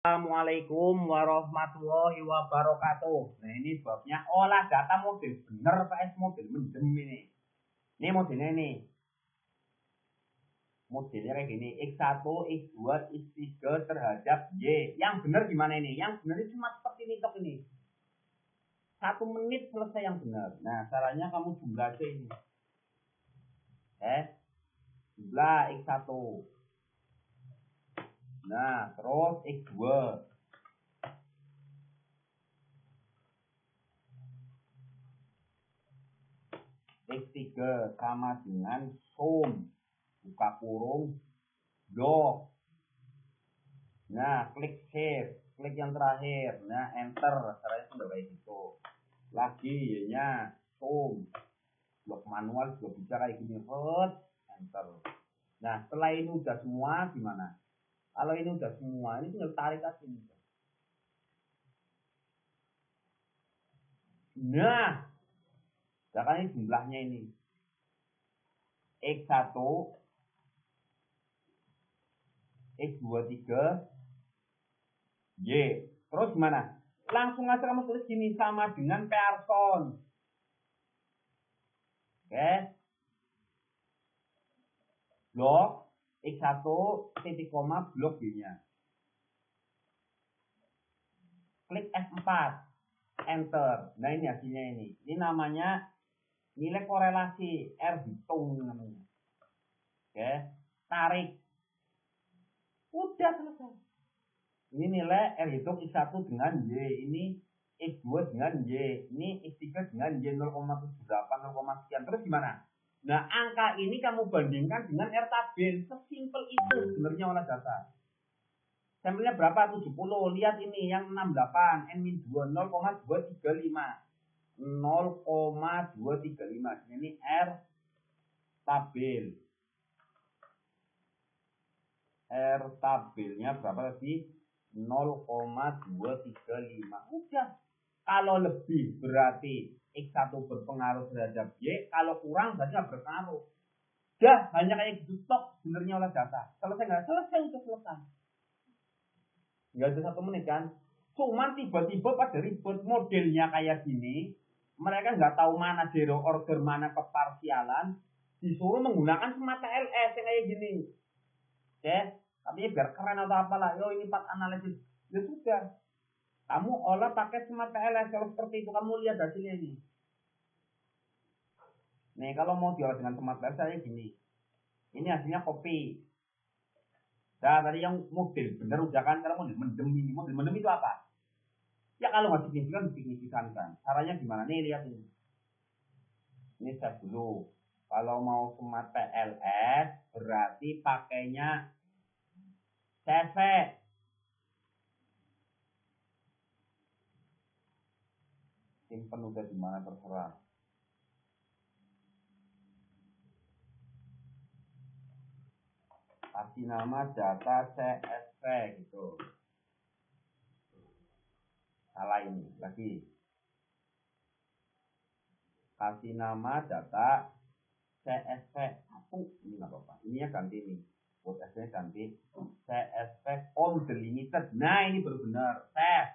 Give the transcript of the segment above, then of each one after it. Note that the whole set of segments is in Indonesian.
Assalamualaikum warahmatullahi wabarakatuh. Nah, ini babnya olah data model bener vs model mendem ini. Ini modelnya ini. Modelnya kayak gini, X1, X2, X3 terhadap Y. Yang benar gimana ini? Yang benar itu cuma seperti ini tok ini. 1 menit selesai yang benar. Nah, caranya kamu jumlah aja ini. Jumlah X1. Nah, terus X2. X3 sama dengan sum. Buka kurung. Blok. Nah, klik save. Klik yang terakhir. Nah, enter. Caranya sudah kayak gitu. Lagi ya, sum. Blok manual juga bisa kayak gini. Enter. Nah, setelah ini udah semua, gimana? Kalau ini udah semua, ini tinggal tarik aja ini. Nah, misalkan ini jumlahnya ini. X1, X2, 3, Y. Terus gimana? Langsung aja kamu tulis gini, sama dengan person. Oke. Blok X1 titik koma blok Y-nya. Klik F4. Enter. Nah, ini hasilnya ini. Ini namanya nilai korelasi, R hitung namanya. Oke. Tarik. Udah selesai. Ini nilai R hitung X1 dengan Y. Ini X2 dengan Y. Ini X3 dengan Y 0,78, 0, sekian. Terus gimana? Nah, angka ini kamu bandingkan dengan R tabel. Sesimpel itu sebenarnya olah data. Sampelnya berapa? 70. Lihat ini yang 68. N-2 0,235. 0,235. Ini R tabel. R tabelnya berapa tadi? 0,235. Udah. Kalau lebih berarti X1 berpengaruh terhadap Y. Kalau kurang berarti nggak berpengaruh. Udah, hanya kayak gitu stok sebenarnya olah data. Selesai nggak? Selesai, udah selesai. Nggak ada 1 menit kan? Cuman tiba-tiba pada ribet modelnya kayak gini, mereka nggak tahu mana zero order, mana keparsialan, disuruh menggunakan smart TLS yang kayak gini. Oke, tapi biar keren atau apalah, yo ini part analisis. Ya sudah, kamu olah pakai smart TLS. Kalau seperti itu kamu lihat hasilnya ini. Nih, kalau mau diolah dengan smart TLS saya gini. Ini hasilnya copy. Nah, tadi yang model bener udah kan, kalau model mendem ini. Model mendem itu apa? Ya kalau nggak signifikan, disignifikankan. Caranya gimana? Nih, lihat ini. Ini save dulu. Kalau mau smart TLS, berarti pakainya CV. Simpen udah di mana terserah. Kasih nama data CSV gitu. Salah ini lagi. Kasih nama data CSV satu. Ini nggak apa-apa. Ini ya ganti ini. Buat S-nya ganti CSV on delimited. Nah, ini baru benar. Save.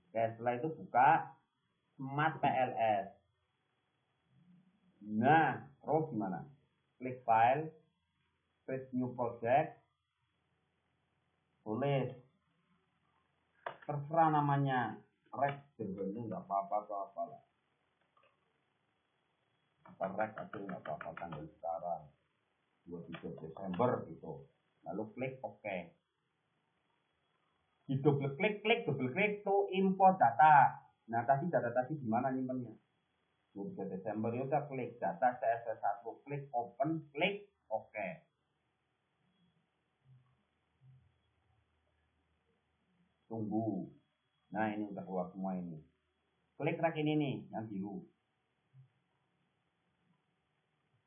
Oke, setelah itu buka smart PLS. Nah, terus gimana? Klik file, create new project, tulis, terserah namanya, rek sebenarnya nggak apa-apa atau apalah. Rek aja nggak apa-apa, tanggal sekarang 23 Desember gitu. Lalu klik OK. Di double klik to import data. Nah, data tadi gimana nyimpennya? 23 Desember ya udah klik data CSV1, klik open, klik OK. Tunggu. Nah, ini udah keluar semua ini. Klik rek ini nih, yang biru.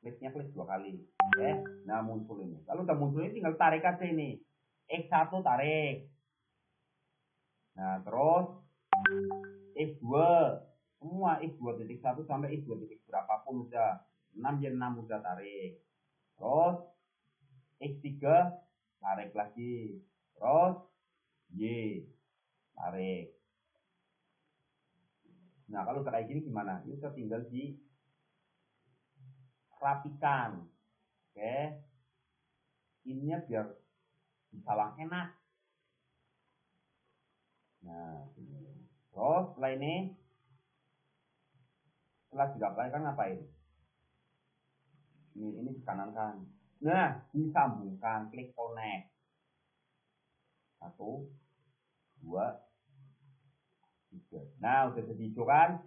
Kliknya klik 2 kali. Oke. Nah, muncul ini. Kalau udah muncul ini tinggal tarik aja ini. X1 tarik. Nah, terus X2. Semua X2.1 sampai X2 berapapun udah. 6 jadi 6 udah tarik. Terus X3 tarik lagi. Terus Y. Tarik. Nah, kalau kayak gini gimana? Ini tinggal dirapikan. Oke. Ininya biar disawang enak. Nah, terus setelah ini, setelah dirapikan ngapain? Ini dikanankan. Nah, disambungkan, klik connect. 1, 2, 3. Nah, udah jadi hijau kan?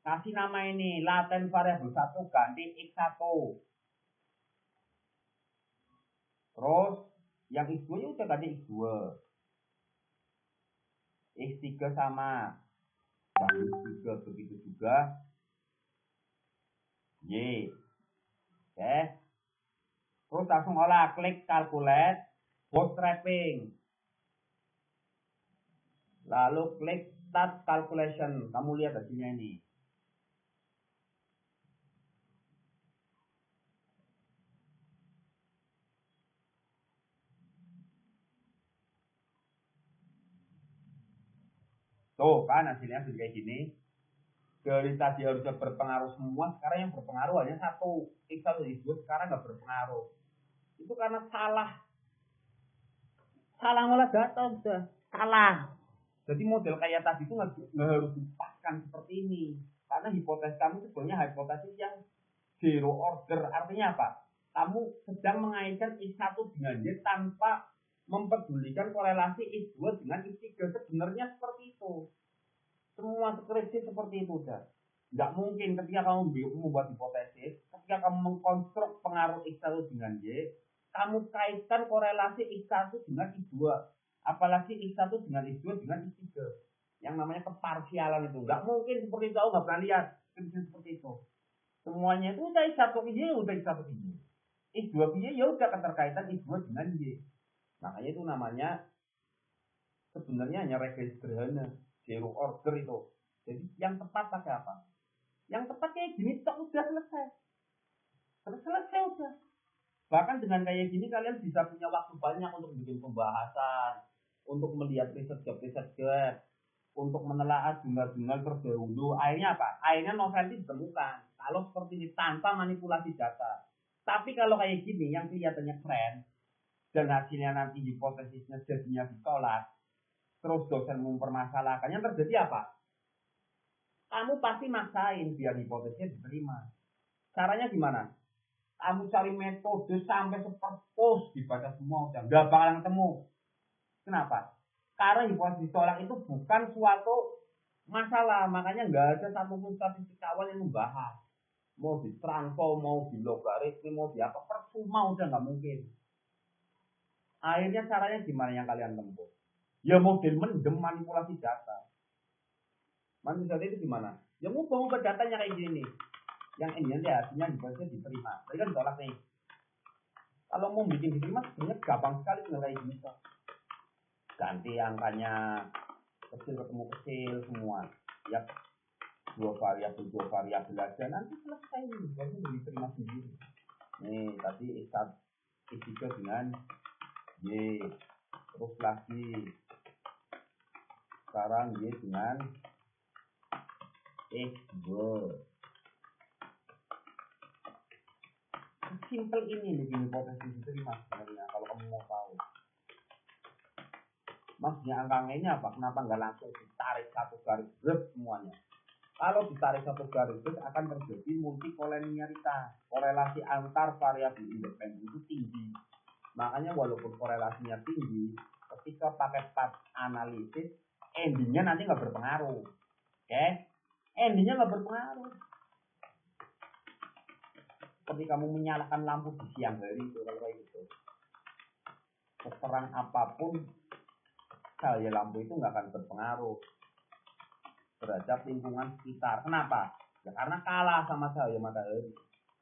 Kasih nama ini, laten variabel 1 ganti X1. Terus, yang X2 ya udah ganti X2. X3 sama. X3 begitu juga. Y. Oke. Terus langsung olah, klik calculate, bootstrapping. Lalu klik start calculation. Kamu lihat hasilnya ini. Tuh kan hasilnya sudah kayak gini. Dari tadi harusnya berpengaruh semua, sekarang yang berpengaruh hanya satu. X1, X2 sekarang nggak berpengaruh. Itu karena salah ngolah data udah. Salah. Jadi model kayak tadi itu nggak harus dipaskan seperti ini. Karena hipotesis kamu sebenarnya hipotesis yang zero order. Artinya apa? Kamu sedang mengaitkan X1 dengan Y tanpa mempedulikan korelasi X2 dengan X3. Sebenarnya seperti itu. Semua skripsi seperti itu udah. Nggak mungkin ketika kamu membuat hipotesis, ketika kamu mengkonstruk pengaruh X1 dengan Y, kamu kaitkan korelasi X1 dengan X2. Apalagi X1 dengan X2 dengan X3. Yang namanya keparsialan itu. Nggak mungkin seperti itu. Aku nggak pernah lihat skripsi seperti itu. Semuanya itu udah X1 ke Y, udah X1 ke Y. X2 ke Y, ya udah keterkaitan X2 dengan Y. Makanya itu namanya sebenarnya hanya regresi sederhana. Zero order itu. Jadi yang tepat pakai apa? Yang tepat kayak gini tok udah selesai. Selesai udah. Bahkan dengan kayak gini kalian bisa punya waktu banyak untuk bikin pembahasan, untuk melihat riset job, untuk menelaah jurnal-jurnal terdahulu. Akhirnya apa? Akhirnya novel itu ditemukan. Kalau seperti ini tanpa manipulasi data. Tapi kalau kayak gini yang kelihatannya keren dan hasilnya nanti hipotesisnya jadinya ditolak, terus dosen mempermasalahkan, yang terjadi apa? Kamu pasti maksain biar hipotesisnya diterima. Caranya gimana? Kamu cari metode sampai seperpos dibaca semua, udah nggak bakalan ketemu. Kenapa? Karena hipotesis ditolak itu bukan suatu masalah, makanya nggak ada satupun statistikawan yang membahas. Mau ditransform, mau di logaritma, mau di apa, percuma udah nggak mungkin. Akhirnya caranya gimana yang kalian tempuh? Ya model mendem manipulasi data. Manipulasi data itu gimana? Ya ngubah datanya kayak gini nih. Yang ini nanti hasilnya hipotesisnya diterima. Tadi kan ditolak nih. Kalau mau bikin diterima sebenarnya gampang sekali tinggal kayak gini. Ganti angkanya kecil ketemu kecil semua. Ya dua variabel aja nanti selesai nih. Jadi diterima sendiri. Nih tadi X3 dengan Y. Terus lagi sekarang Y dengan X2. Simple ini bikin hipotesis diterima sebenarnya kalau kamu mau tahu. Maksudnya angka ini apa? Kenapa nggak langsung ditarik satu garis besar semuanya? Kalau ditarik satu garis besar akan terjadi multikolenialitas. Korelasi antar variabel independen itu tinggi. Makanya walaupun korelasinya tinggi, ketika pakai path analisis, endingnya nanti nggak berpengaruh. Oke? Endingnya nggak berpengaruh. Seperti kamu menyalakan lampu di siang hari itu kalau kayak gitu. Seterang apapun cahaya lampu itu nggak akan berpengaruh terhadap lingkungan sekitar. Kenapa? Ya karena kalah sama cahaya matahari.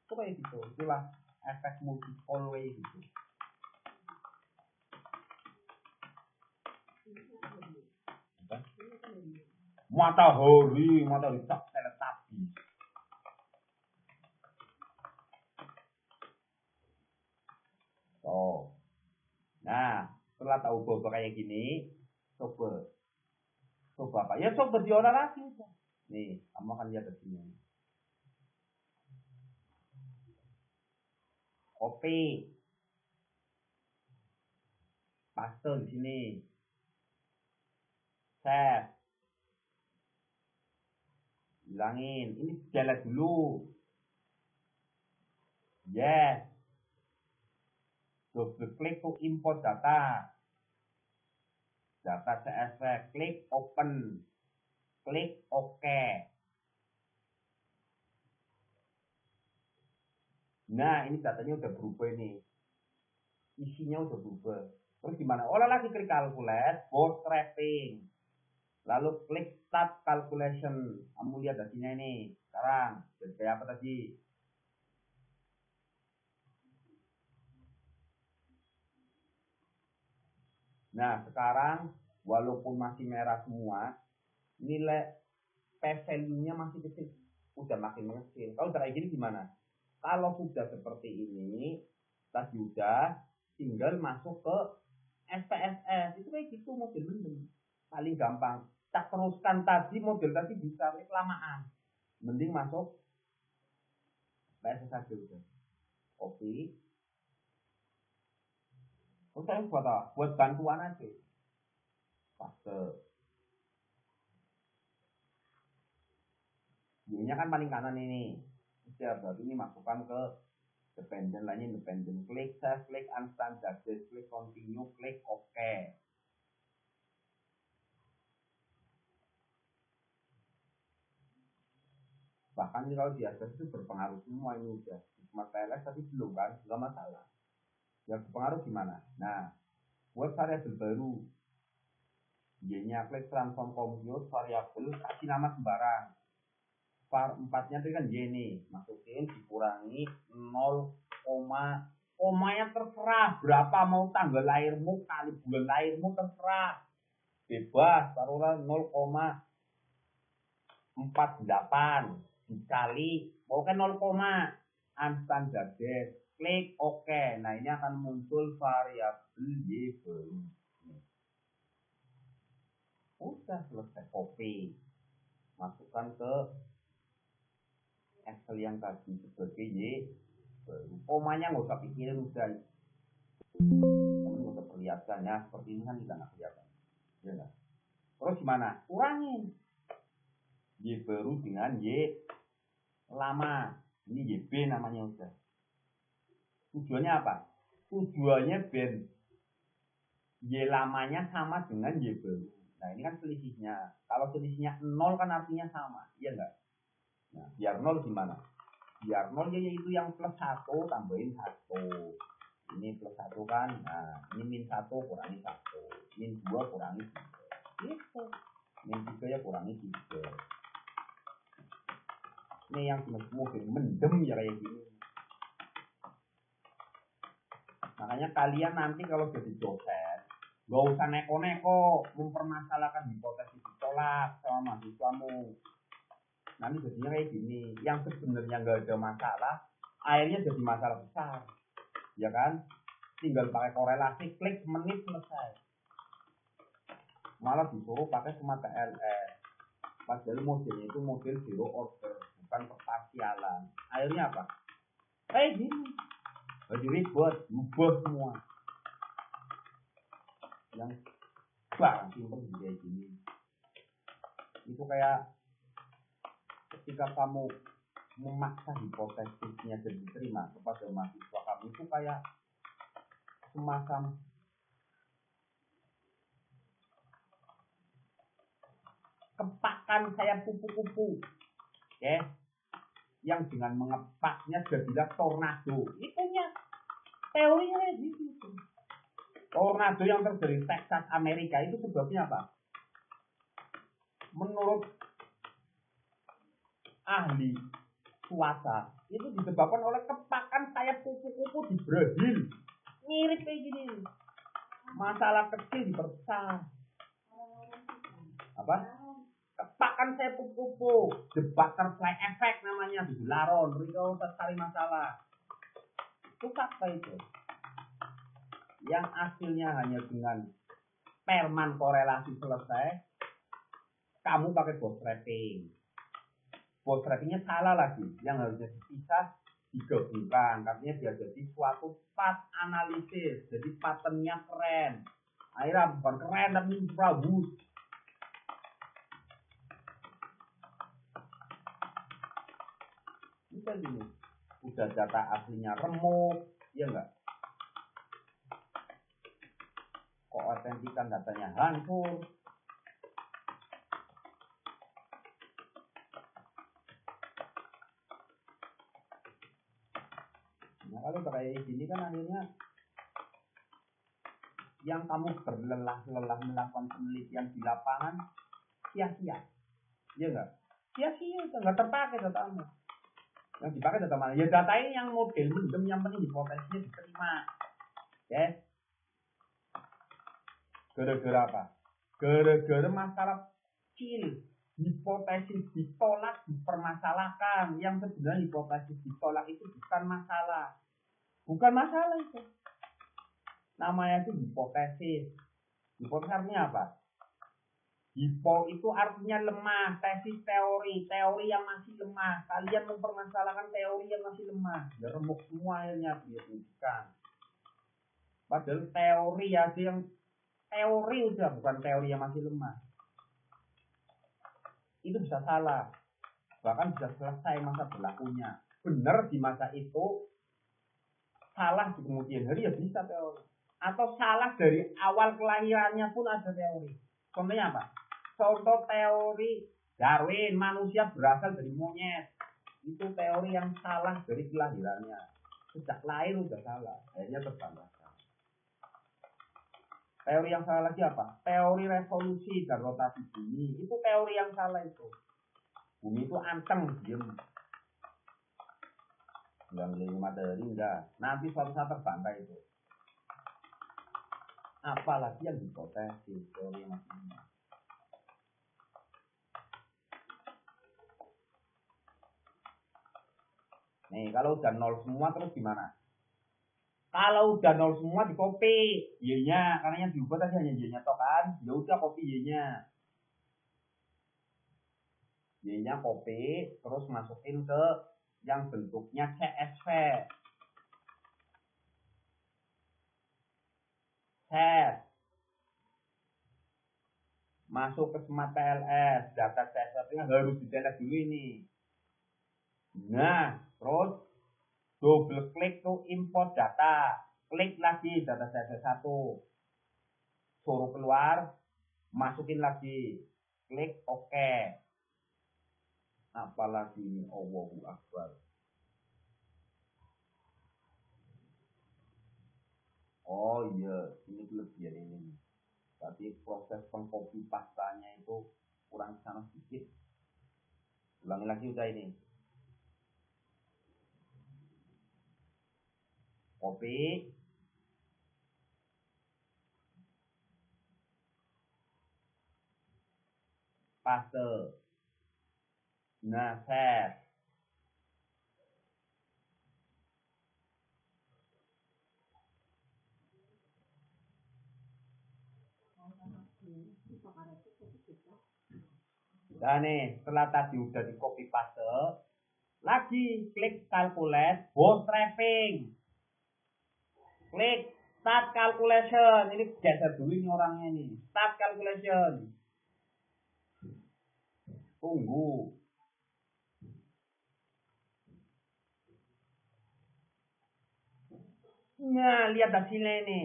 Itu kayak gitu. Itulah efek multiple way gitu. Matahari tak teletapi. Oh. Nah, Setelah tahu bahwa kayak gini, coba apa? Ya coba diolah lagi. Nih, kamu akan lihat di sini. Kopi, paste di sini. Save. Bilangin, ini jalan dulu. Yes. Double klik to import data. Data CSV, klik open. Klik OK. Nah, ini datanya udah berubah ini. Isinya udah berubah. Terus gimana? Olah lagi klik calculate, bootstrapping. Lalu klik start calculation. Kamu lihat hasilnya ini. Sekarang, jadi kayak apa tadi? Nah, sekarang walaupun masih merah semua, nilai p-value-nya masih kecil. Udah makin mengecil. Kalau udah kayak gini gimana? Kalau sudah seperti ini, tadi udah tinggal masuk ke SPSS. Itu kayak gitu model mending. Paling gampang. Tak teruskan tadi model tadi bisa kelamaan. Mending masuk PSS aja udah. Copy. Terus saya buat apa? Buat bantuan aja. Paste. Y-nya kan paling kanan ini. Ya, berarti ini masukkan ke dependent lainnya independent. Klik save, klik unstandardized, klik continue, klik OK. Bahkan kalau di atas itu berpengaruh semua ini udah. Cuma TLS tapi belum kan, nggak masalah. Yang berpengaruh gimana? Nah, buat variabel baru. Y-nya klik transform compute variabel, kasih nama sembarang. var 4-nya itu kan Y nih, masukin dikurangi 0, komanya terserah berapa mau tanggal lahirmu kali bulan lahirmu terserah. Bebas, taruhlah 0,48 dikali pokoknya 0, unstandardized. Klik OK. Nah, ini akan muncul variabel Y baru. Udah selesai, copy. Masukkan ke Excel yang tadi sebagai Y baru. Komanya nggak usah pikirin, udah. Kamu nggak usah perlihatkan ya. Seperti ini kan kita nggak kelihatan. Ya nggak? Terus gimana? Kurangin Y baru dengan Y lama. Ini YB namanya udah. Tujuannya apa? Tujuannya ben Y lamanya sama dengan Y baru. Nah, ini kan selisihnya. Kalau selisihnya 0 kan artinya sama. Iya enggak? Nah, biar 0 gimana? Biar 0 yaitu yang plus 1 tambahin 1. Ini plus 1 kan. Nah, ini min 1 kurangi 1. Min 2 kurangi 3. Gitu. Min 3 ya kurangi 3. Ini yang mungkin mendem ya kayak gini. Makanya kalian nanti kalau jadi dosen, gak usah neko-neko mempermasalahkan hipotesis ditolak sama mahasiswamu. Nanti jadinya kayak gini, yang sebenarnya gak ada masalah, akhirnya jadi masalah besar, ya kan? Tinggal pakai korelasi, klik menit selesai. Malah disuruh pakai semata LS. Padahal modelnya itu model zero order, bukan keparsialan. Akhirnya apa? Kayak gini. Jadi ribet, ubah semua. Yang bang simpel kayak gini. Itu kayak ketika kamu memaksa hipotesisnya dan diterima kepada mahasiswa kamu, itu kayak semacam kepakan sayap kupu-kupu, ya, yang dengan mengepaknya jadilah tornado. Itunya teorinya gitu. Tornado yang terjadi di Texas Amerika itu sebabnya apa? Menurut ahli cuaca itu disebabkan oleh kepakan sayap kupu-kupu di Brazil. Mirip kayak gini. Masalah kecil diperbesar. Apa? Kepakan sayap kupu-kupu, the butterfly effect namanya, di laron, Rio cari masalah. Itu fakta itu. yang hasilnya hanya dengan perman korelasi selesai, kamu pakai bootstrapping. Bootstrappingnya salah lagi, yang harusnya dipisah digabungkan, katanya dia jadi suatu path analisis, jadi patternnya keren. Akhirnya bukan keren tapi bagus. Bisa gini, udah data aslinya remuk, ya enggak? Kok autentikan datanya hancur? Nah kalau kayak gini kan akhirnya yang kamu berlelah-lelah melakukan penelitian di lapangan sia-sia, ya enggak? Sia-sia itu enggak terpakai datamu. Yang dipakai data mana? Ya data ini yang model mendem, yang penting hipotesisnya diterima. Yes. Gara-gara apa? Gara-gara masalah kecil. Hipotesis ditolak, dipermasalahkan. Yang sebenarnya hipotesis ditolak itu bukan masalah. Bukan masalah itu. Namanya itu hipotesis. Hipotesis artinya apa? Hipo itu artinya lemah, tesis teori yang masih lemah. Kalian mempermasalahkan teori yang masih lemah. Ya remuk semua akhirnya ditunjukkan. Padahal teori ada yang teori udah bukan teori yang masih lemah. Itu bisa salah. Bahkan bisa selesai masa berlakunya. Benar di masa itu, salah di kemudian hari ya bisa teori. Atau salah dari awal kelahirannya pun ada teori. Contohnya apa? Contoh teori Darwin, manusia berasal dari monyet. Itu teori yang salah dari kelahirannya. Sejak lahir udah salah, akhirnya terbantahkan. Teori yang salah lagi apa? Teori revolusi dan rotasi bumi. Itu teori yang salah itu. Bumi itu anteng, diem. Bilang dari materi enggak. Nanti suatu saat terbantah itu. Apalagi yang hipotesis, teori yang masih. Nih, kalau udah nol semua terus gimana? Kalau udah nol semua di copy Y-nya, karena yang diubah tadi hanya Y-nya toh kan? Ya udah copy Y-nya. Y-nya copy, terus masukin ke yang bentuknya CSV. Set. Masuk ke Smart PLS, data CSV-nya harus dicetak dulu ini. Nah, terus double klik tuh import data, klik lagi data set 1, suruh keluar, masukin lagi, klik OK. Apalagi ini, Allahu Akbar. Oh iya, ini kelebihan ini. Tapi proses pengcopy pastanya itu kurang sana sedikit. Ulangi lagi udah ini. Copy, paste. Nah, set. Nah nih, setelah tadi udah di copy paste, lagi klik calculate, bootstrapping. Klik start calculation. Ini geser dulu ini orangnya ini. Start calculation. Tunggu. Nah, lihat hasilnya ini.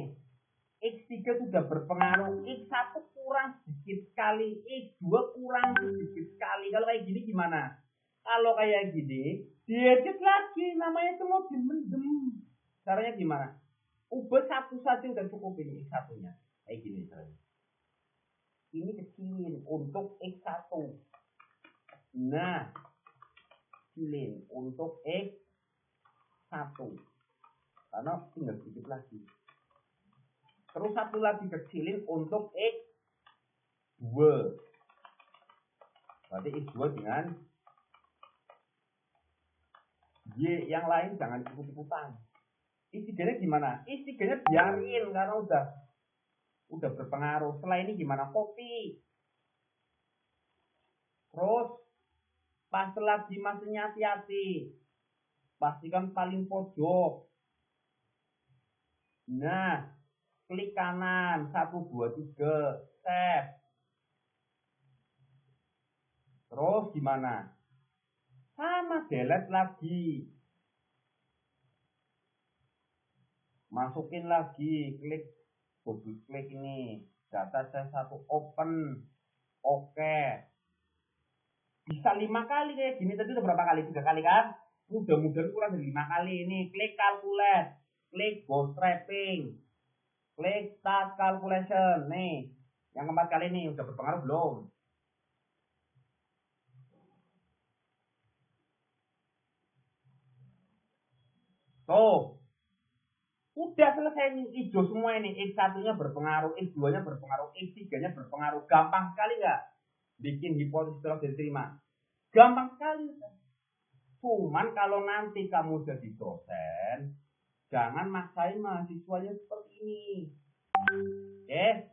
X3 sudah berpengaruh. X1 kurang sedikit sekali. X2 kurang sedikit sekali. Kalau kayak gini gimana? Kalau kayak gini, diedit lagi. Namanya itu model mendem. Caranya gimana? Ubah satu saja udah cukup ini X1-nya. Kayak gini caranya. Ini kecilin untuk X1. Nah, kecilin untuk X1. Karena tinggal sedikit lagi. Terus satu lagi kecilin untuk X2. Berarti X2 dengan Y yang lain jangan ikut-ikutan. Isi G-nya gimana? Isi G-nya biarin karena udah berpengaruh. Setelah ini gimana? Kopi. Terus pas lagi mesinnya hati-hati. Pastikan paling pojok. Nah, klik kanan 1 2 3 save. Terus gimana? Sama delete lagi. Masukin lagi, klik double klik ini. Data saya 1 open. Oke. Bisa 5 kali kayak gini. Tadi udah berapa kali? 3 kali kan? Mudah-mudahan kurang dari 5 kali. Ini klik calculate. Klik bootstrapping. Klik start calculation. Nih. Yang keempat kali ini udah berpengaruh belum? Tuh. Udah selesai nih. Hijau semua ini. X1-nya berpengaruh. X2-nya berpengaruh. X3-nya berpengaruh. Gampang sekali nggak? Bikin hipotesis tolak diterima. Gampang sekali. Cuman kalau nanti kamu jadi dosen, jangan maksain mahasiswanya seperti ini. Oke?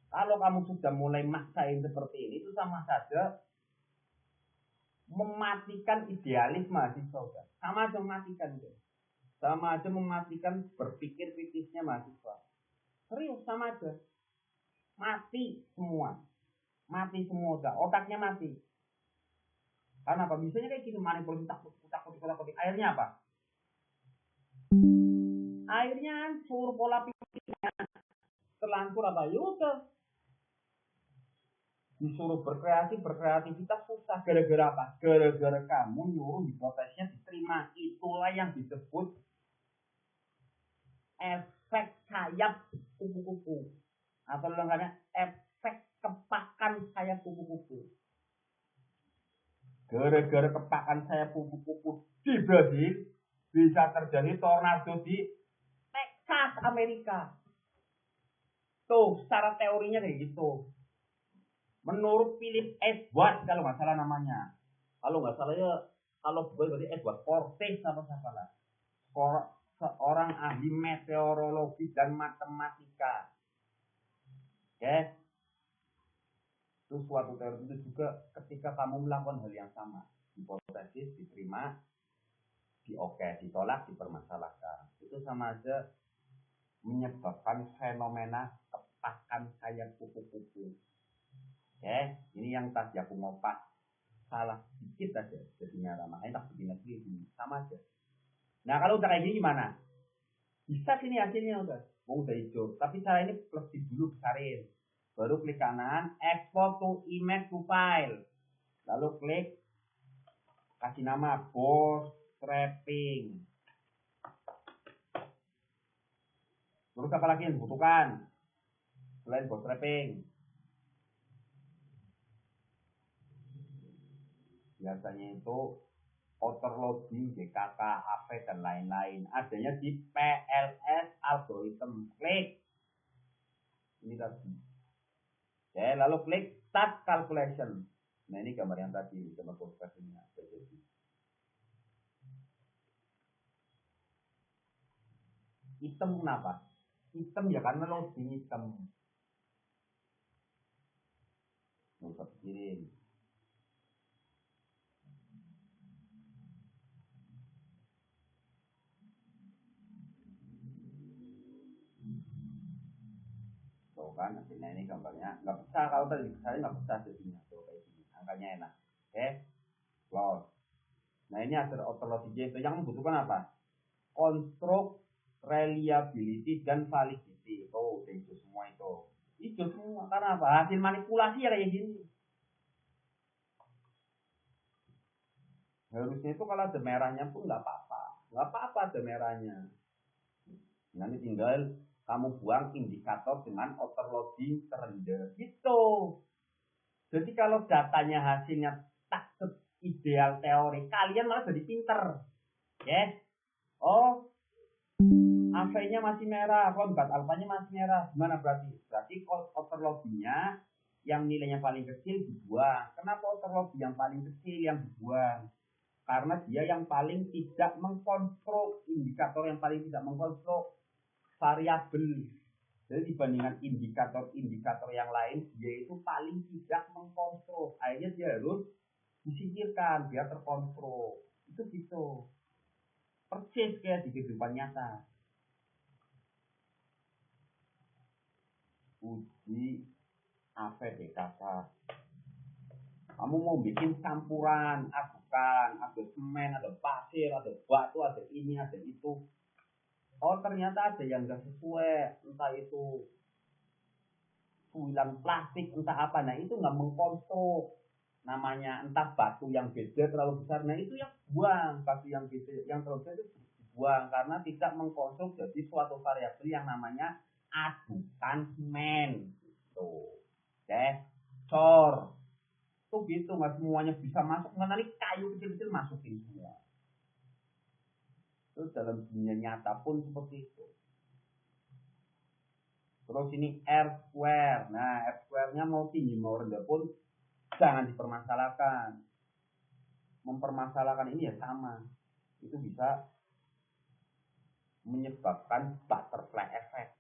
Kalau kamu sudah mulai maksain seperti ini, itu sama saja mematikan idealis mahasiswa. Sama aja mematikan. Sama aja mematikan berpikir kritisnya mahasiswa. Serius, sama aja. Mati semua. Mati semua udah. Otaknya mati. Karena apa? Biasanya kayak gini, manipulasi takut. Akhirnya apa? Akhirnya hancur pola pikirnya. Terlanjur apa? Yaudah. Disuruh berkreativitas susah. Gara-gara apa? Gara-gara kamu nyuruh hipotesisnya diterima. Itulah yang disebut efek sayap kupu-kupu. Atau lengkapnya efek kepakan sayap kupu-kupu. Gara-gara kepakan sayap kupu-kupu di Brasil, bisa terjadi tornado di Texas, Amerika. Tuh, secara teorinya kayak gitu. Menurut Philip Edwards, kalau nggak salah namanya. Kalau nggak salah ya, kalau berarti Edward Cortez atau siapa lah. Seorang ahli meteorologi dan matematika. Oke. Itu suatu teori itu juga ketika kamu melakukan hal yang sama. Hipotesis diterima, ditolak, dipermasalahkan. Itu sama aja menyebabkan fenomena kepakan sayap kupu-kupu. Oke, ini yang tadi aku ngopas salah sedikit aja jadi merah, makanya tak bikin lagi sama aja. Nah kalau udah kayak gini gimana? Bisa sini hasilnya udah hijau, tapi cara ini plus dulu besarin, baru klik kanan export to image to file, lalu klik kasih nama bootstrapping. Terus apa lagi yang dibutuhkan selain bootstrapping? Biasanya itu overloading, GKK, AP, dan lain-lain. Adanya di PLS algorithm. Klik. Ini tadi. Oke, lalu klik start calculation. Nah, ini gambar yang tadi, gambar calculationnya. Hitam kenapa? Hitam ya karena loading hitam. Nggak pikirin. Tuh kan, hasilnya ini gambarnya. Nggak bisa, kalau tadi saya nggak bisa jadinya. Tuh kayak gini, angkanya enak. Oke, close. Nah, ini hasil autology itu yang membutuhkan apa? Konstruk, reliability, dan validity. Tuh, hijau semua itu. Hijau semua, karena apa? Hasil manipulasi ya kayak gini. Harusnya itu kalau ada merahnya pun nggak apa-apa. Nggak apa-apa ada merahnya. Nanti tinggal kamu buang indikator dengan overloading terendah. Gitu. Jadi kalau datanya hasilnya tak ideal teori, kalian malah jadi pinter. Ya. Oh, AV-nya masih merah, konbat alfanya masih merah. Gimana berarti? Berarti overloadingnya yang nilainya paling kecil dibuang. Kenapa overloading yang paling kecil yang dibuang? Karena dia yang paling tidak mengkonstruk, indikator yang paling tidak mengkonstruk variabel. Jadi dibandingkan indikator-indikator yang lain, dia itu paling tidak mengkonstruk. Akhirnya dia harus disingkirkan biar terkonstruk. Itu gitu. Persis kayak di kehidupan nyata. Uji AVDKK. Kamu mau bikin campuran, adukan, ada semen, ada pasir, ada batu, ada ini, ada itu. Oh ternyata ada yang nggak sesuai, entah itu suilan plastik, entah apa. Nah itu nggak mengkonstruk. Namanya entah batu yang beda terlalu besar. Nah itu yang buang, batu yang beda yang terlalu besar itu dibuang karena tidak mengkonstruk jadi suatu variabel yang namanya adukan semen. Gitu. Cor. Tuh gitu, nggak semuanya bisa masuk. Nanti kayu kecil-kecil masukin semua. Terus dalam dunia nyata pun seperti itu. Terus ini R square. Nah, R square-nya mau tinggi mau rendah pun jangan dipermasalahkan. Mempermasalahkan ini ya sama. Itu bisa menyebabkan butterfly effect.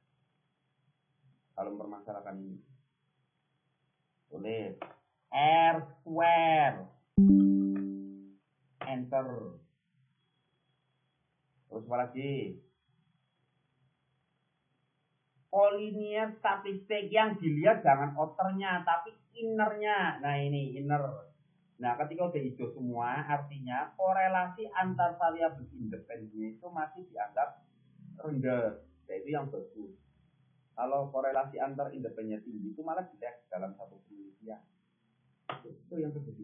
Kalau mempermasalahkan ini. Boleh. R square. Enter. Terus apa lagi? Kolinier statistik yang dilihat jangan outernya tapi innernya. Nah ini inner. Nah ketika udah hijau semua artinya korelasi antar variabel independennya itu masih dianggap rendah. Yaitu yang bagus. Kalau korelasi antar independennya tinggi itu malah dilihat dalam satu penelitian. Itu yang terjadi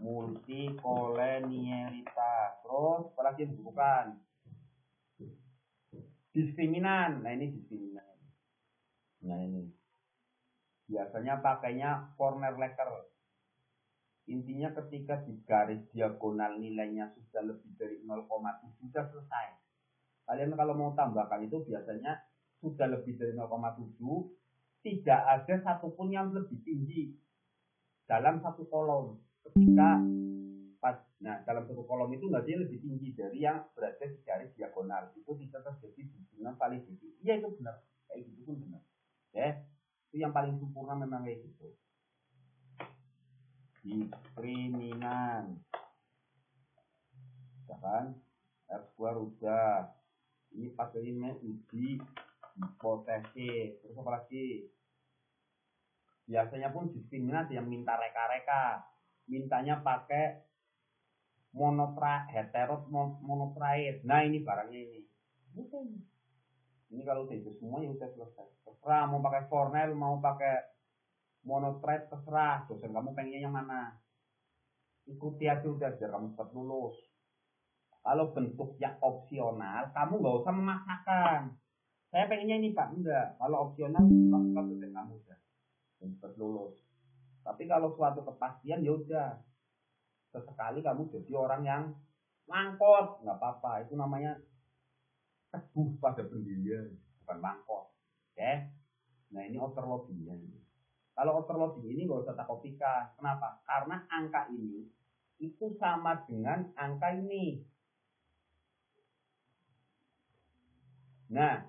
multikolenialitas. Terus apalagi yang bukan diskriminan. Nah ini diskriminan. Nah ini biasanya pakainya corner letter. Intinya ketika di garis diagonal nilainya sudah lebih dari 0,7 sudah selesai. Kalian kalau mau tambahkan itu biasanya sudah lebih dari 0,7, tidak ada satupun yang lebih tinggi dalam satu kolom. Ketika nah dalam satu kolom itu berarti lebih tinggi dari yang berada di garis diagonal. Itu bisa terjadi dengan validity. Iya itu benar. Kayak gitu pun benar. Ya, itu yang paling sempurna memang kayak gitu. Diskriminan. Kan? R square udah. Ini pakai ini uji hipotesis. Terus apa lagi? Biasanya pun diskriminasi yang minta reka-reka. Mintanya pakai monotraid. Nah ini barangnya ini. Ini kalau udah itu semua ya udah selesai. Terserah mau pakai Cornell, mau pakai monotraid, terserah. Dosen kamu pengennya yang mana? Ikuti aja udah biar kamu cepat lulus. Kalau bentuknya opsional, kamu nggak usah memaksakan. Saya pengennya ini Pak, enggak. Kalau opsional, suka dosen kamu udah cepat lulus. Tapi kalau suatu kepastian ya udah. Sesekali kamu jadi orang yang mangkot, nggak apa-apa. Itu namanya teguh pada pendirian, bukan mangkot. Oke? Nah ini overloadingnya. Kalau overloading ini nggak usah tak kopikan. Kenapa? Karena angka ini itu sama dengan angka ini. Nah,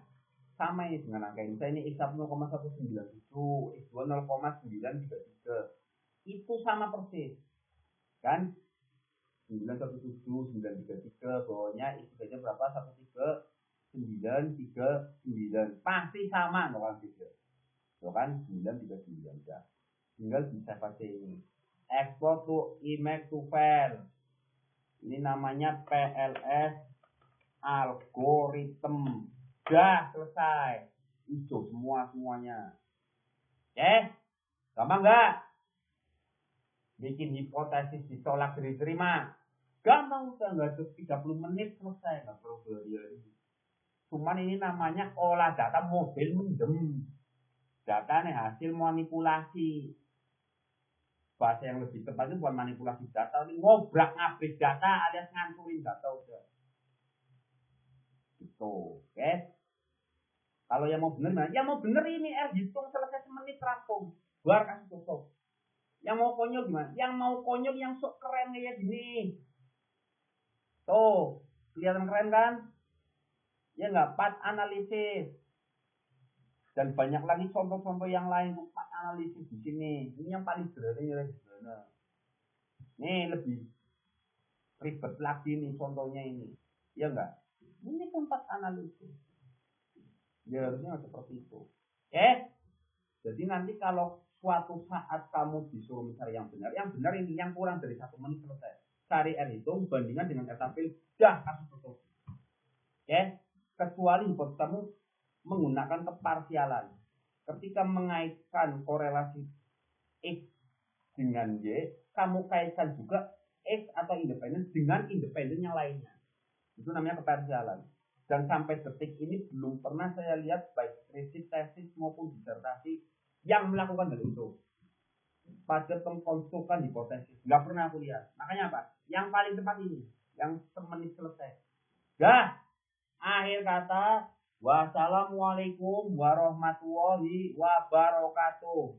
sama ini dengan angka ini. Misalnya ini X1 0,197, X2 0,933. Itu sama persis. Kan? 917, 933, bawahnya X saja berapa? 13,939. Pasti sama, kan? Itu kan 939 ya. Tinggal bisa pakai ini. Export to image to file. Ini namanya PLS algorithm. Sudah selesai. Hijau semuanya. Oke? Gampang nggak? Bikin hipotesis ditolak diterima. Gampang udah nggak ada 30 menit selesai. Nggak perlu berhari-hari. Cuman ini namanya olah data model mendem. Data nih hasil manipulasi. Bahasa yang lebih tepat itu bukan manipulasi data, ini ngobrak-ngabrik data alias ngancurin data udah. Gitu, oke? Kalau yang mau bener, nah, yang mau bener ini hitung selesai semenit rampung. Luar kasih tutup. Yang mau konyol gimana? Yang mau konyol yang sok keren kayak gini. Tuh, kelihatan keren kan? Ya nggak? Path analisis. Dan banyak lagi contoh-contoh yang lain untuk path analisis di sini. Ini yang paling sederhana. Nih lebih ribet lagi nih contohnya ini. Ya enggak? Ini tempat analisis. Ya harusnya seperti itu. Jadi nanti kalau suatu saat kamu disuruh mencari yang benar ini yang kurang dari 1 menit selesai. Cari R hitung bandingan dengan R tampil, dah kasus tutup. Kecuali hipotesis kamu menggunakan keparsialan. Ketika mengaitkan korelasi X dengan Y, kamu kaitkan juga X atau independen dengan independen yang lainnya. Itu namanya keparsialan. Dan sampai detik ini belum pernah saya lihat baik skripsi, tesis maupun disertasi yang melakukan hal itu. Pada mengkonstruksikan hipotesis. Nggak pernah aku lihat. Makanya apa? Yang paling cepat ini. Yang semenit selesai. Dah. Akhir kata. Wassalamualaikum warahmatullahi wabarakatuh.